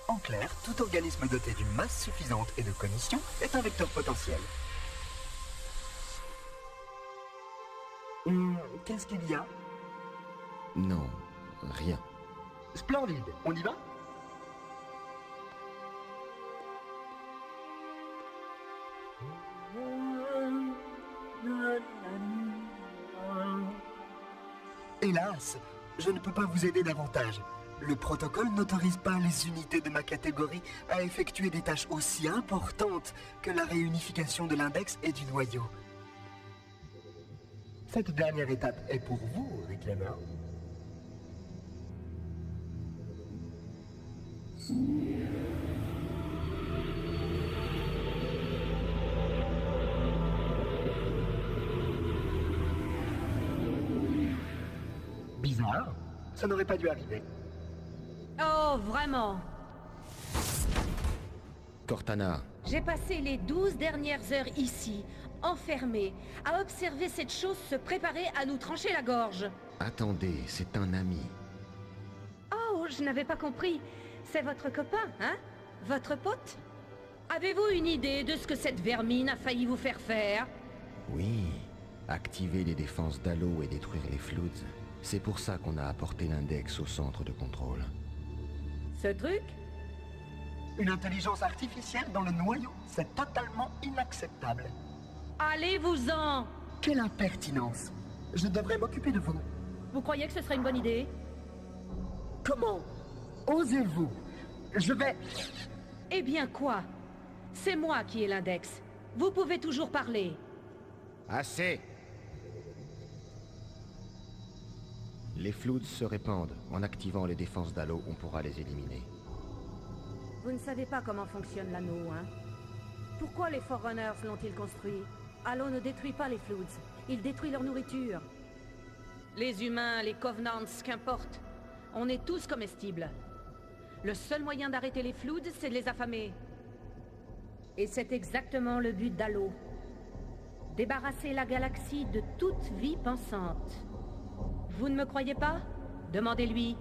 En clair, tout organisme doté d'une masse suffisante et de cognition est un vecteur potentiel. Qu'est-ce qu'il y a? Non, rien. Splendide, on y va? Hélas, je ne peux pas vous aider davantage. Le protocole n'autorise pas les unités de ma catégorie à effectuer des tâches aussi importantes que la réunification de l'index et du noyau. Cette dernière étape est pour vous, Reclaimer. Bizarre, ça n'aurait pas dû arriver. Oh, vraiment? Cortana, J'ai passé les 12 dernières heures ici, enfermée, à observer cette chose se préparer à nous trancher la gorge. attendez, c'est un ami. Oh, je n'avais pas compris. C'est votre copain, hein? Votre pote? Avez-vous une idée de ce que cette vermine a failli vous faire faire? Oui, activer les défenses d'Halo et détruire les Floods. C'est pour ça qu'on a apporté l'index au centre de contrôle. Ce truc? Une intelligence artificielle dans le noyau, c'est totalement inacceptable. Allez-vous-en! Quelle impertinence! Je devrais m'occuper de vous. Vous croyez que ce serait une bonne idée? Comment osez-vous? Je vais... Eh bien quoi? C'est moi qui ai l'index. Vous pouvez toujours parler. Assez! Les Floods se répandent. En activant les défenses d'Halo, on pourra les éliminer. Vous ne savez pas comment fonctionne l'anneau, hein? Pourquoi les Forerunners l'ont-ils construit? Halo ne détruit pas les Floods. Il détruit leur nourriture. Les humains, les Covenants, qu'importe. On est tous comestibles. Le seul moyen d'arrêter les Floods, c'est de les affamer. Et c'est exactement le but d'Halo. Débarrasser la galaxie de toute vie pensante. Vous ne me croyez pas? Demandez-lui.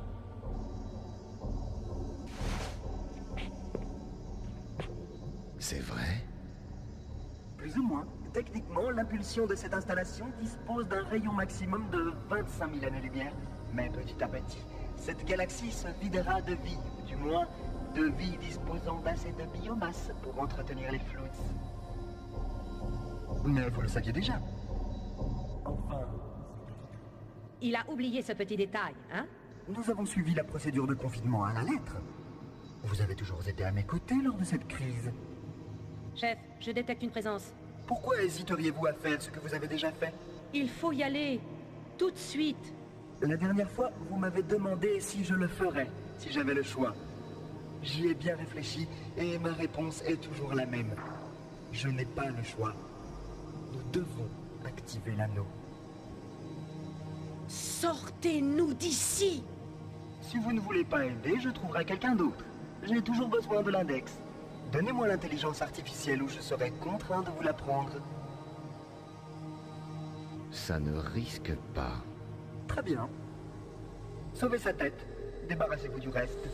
C'est vrai? Plus ou moins. Techniquement, l'impulsion de cette installation dispose d'un rayon maximum de 25 000 années-lumière. Mais petit à petit, cette galaxie se videra de vie, ou du moins de vie disposant d'assez de biomasse pour entretenir les Floods. Mais vous le saviez déjà. Enfin, Il a oublié ce petit détail, hein? nous avons suivi la procédure de confinement à la lettre. Vous avez toujours été à mes côtés lors de cette crise. Chef, je détecte une présence. Pourquoi hésiteriez-vous à faire ce que vous avez déjà fait? Il faut y aller. Tout de suite. La dernière fois, vous m'avez demandé si je le ferais, si j'avais le choix. J'y ai bien réfléchi et ma réponse est toujours la même. Je n'ai pas le choix. Nous devons activer l'anneau. Sortez-nous d'ici! Si vous ne voulez pas aider, je trouverai quelqu'un d'autre. J'ai toujours besoin de l'index. Donnez-moi l'intelligence artificielle ou je serai contraint de vous la prendre. Ça ne risque pas. Très bien. Sauvez sa tête. Débarrassez-vous du reste.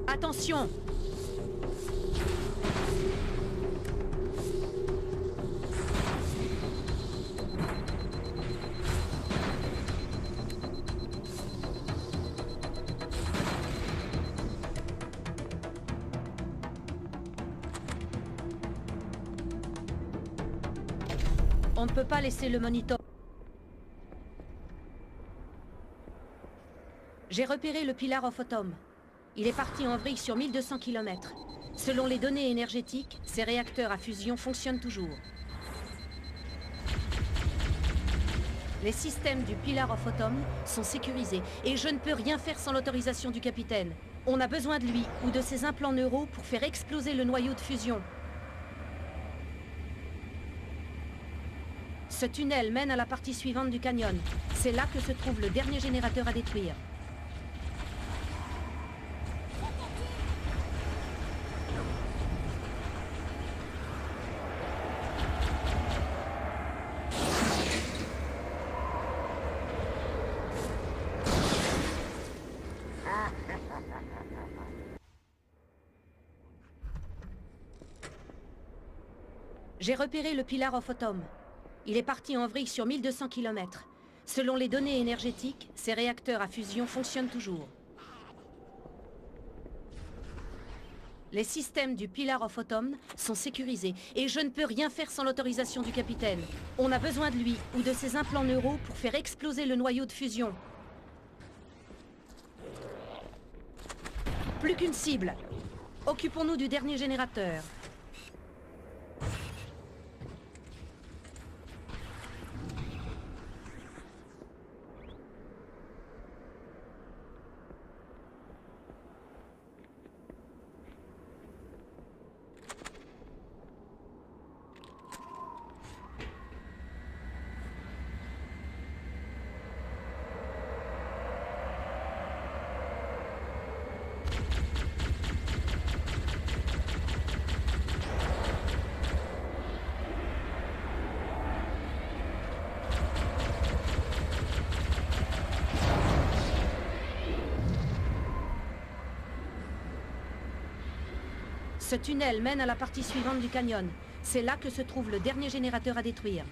Attention! On ne peut pas laisser le monitor. J'ai repéré le Pillar of Autumn. Il est parti en vrille sur 1200 km. Selon les données énergétiques, ces réacteurs à fusion fonctionnent toujours. Les systèmes du Pillar of Autumn sont sécurisés et je ne peux rien faire sans l'autorisation du capitaine. On a besoin de lui ou de ses implants neuraux pour faire exploser le noyau de fusion. Ce tunnel mène à la partie suivante du canyon. C'est là que se trouve le dernier générateur à détruire. J'ai repéré le Pillar of Autumn. Il est parti en vrille sur 1200 km. Selon les données énergétiques, ces réacteurs à fusion fonctionnent toujours. Les systèmes du Pillar of Autumn sont sécurisés et je ne peux rien faire sans l'autorisation du capitaine. On a besoin de lui ou de ses implants neuraux pour faire exploser le noyau de fusion. Plus qu'une cible. Occupons-nous du dernier générateur. Ce tunnel mène à la partie suivante du canyon. C'est là que se trouve le dernier générateur à détruire.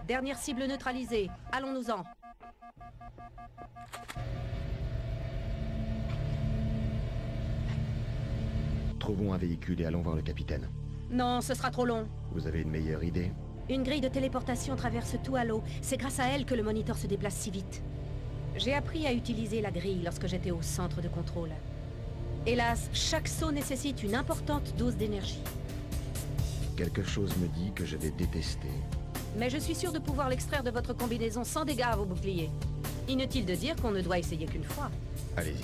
Dernière cible neutralisée. Allons-nous-en. Trouvons un véhicule et allons voir le capitaine. Non, ce sera trop long. Vous avez une meilleure idée? Une grille de téléportation traverse tout Halo. C'est grâce à elle que le moniteur se déplace si vite. J'ai appris à utiliser la grille lorsque j'étais au centre de contrôle. Hélas, chaque saut nécessite une importante dose d'énergie. Quelque chose me dit que je vais détester. Mais je suis sûr de pouvoir l'extraire de votre combinaison sans dégâts à vos boucliers. Inutile de dire qu'on ne doit essayer qu'une fois. Allez-y.